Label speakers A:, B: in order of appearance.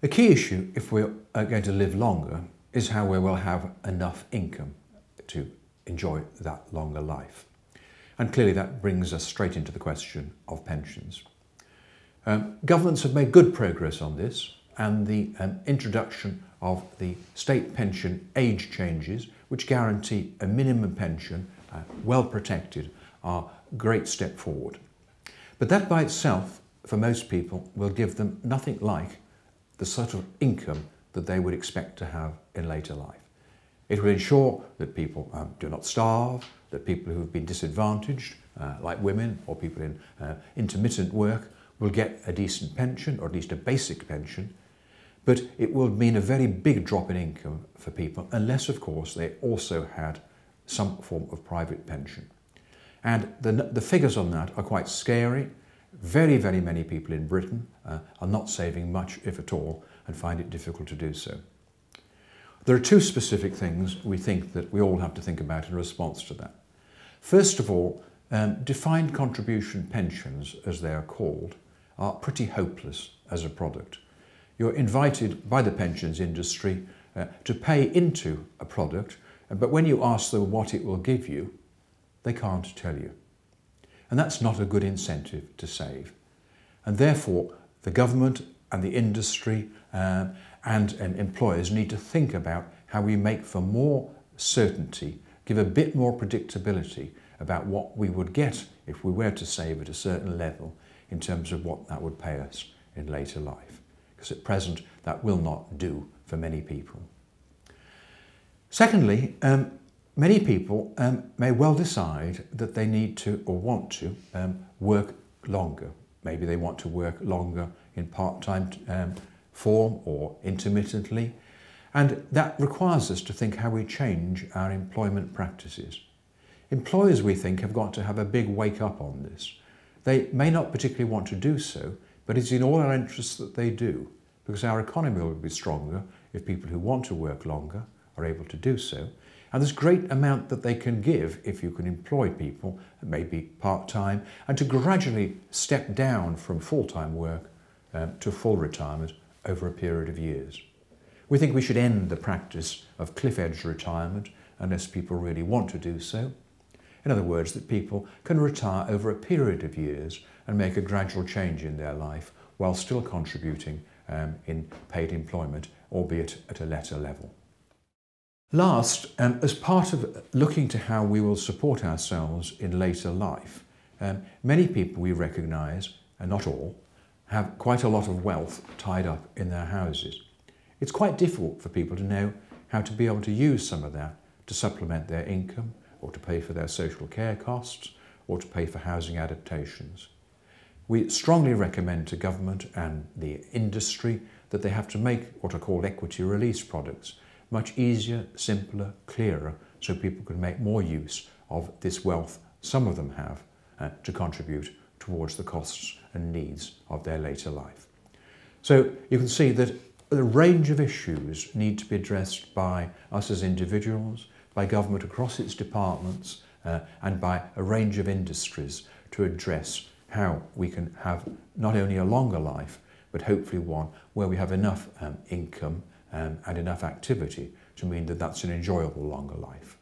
A: A key issue, if we're going to live longer, is how we will have enough income to enjoy that longer life. And clearly that brings us straight into the question of pensions. Governments have made good progress on this, and the introduction of the state pension age changes, which guarantee a minimum pension, well protected, are a great step forward. But that by itself, for most people, will give them nothing like the sort of income that they would expect to have in later life. It will ensure that people do not starve, that people who have been disadvantaged, like women or people in intermittent work, will get a decent pension, or at least a basic pension. But it will mean a very big drop in income for people, unless, of course, they also had some form of private pension. And the figures on that are quite scary. Very, very many people in Britain are not saving much, if at all, and find it difficult to do so. There are two specific things we think that we all have to think about in response to that. First of all, defined contribution pensions, as they are called, are pretty hopeless as a product. You're invited by the pensions industry to pay into a product, but when you ask them what it will give you, they can't tell you. And that's not a good incentive to save. And therefore, the government and the industry and employers need to think about how we make for more certainty, give a bit more predictability about what we would get if we were to save at a certain level in terms of what that would pay us in later life. Because at present, that will not do for many people. Secondly, many people may well decide that they need to or want to work longer. Maybe they want to work longer in part-time form or intermittently. And that requires us to think how we change our employment practices. Employers, we think, have got to have a big wake-up on this. They may not particularly want to do so, but it's in all our interests that they do, because our economy will be stronger if people who want to work longer are able to do so. And there's a great amount that they can give if you can employ people, maybe part-time, and to gradually step down from full-time work to full retirement over a period of years. We think we should end the practice of cliff-edge retirement unless people really want to do so. In other words, that people can retire over a period of years and make a gradual change in their life while still contributing in paid employment, albeit at a lesser level. Last, as part of looking to how we will support ourselves in later life, many people we recognise, and not all, have quite a lot of wealth tied up in their houses. It's quite difficult for people to know how to be able to use some of that to supplement their income, or to pay for their social care costs, or to pay for housing adaptations. We strongly recommend to government and the industry that they have to make what are called equity release products much easier, simpler, clearer, so people can make more use of this wealth some of them have to contribute towards the costs and needs of their later life. So you can see that a range of issues need to be addressed by us as individuals, by government across its departments, and by a range of industries to address how we can have not only a longer life, but hopefully one where we have enough income and enough activity to mean that that's an enjoyable longer life.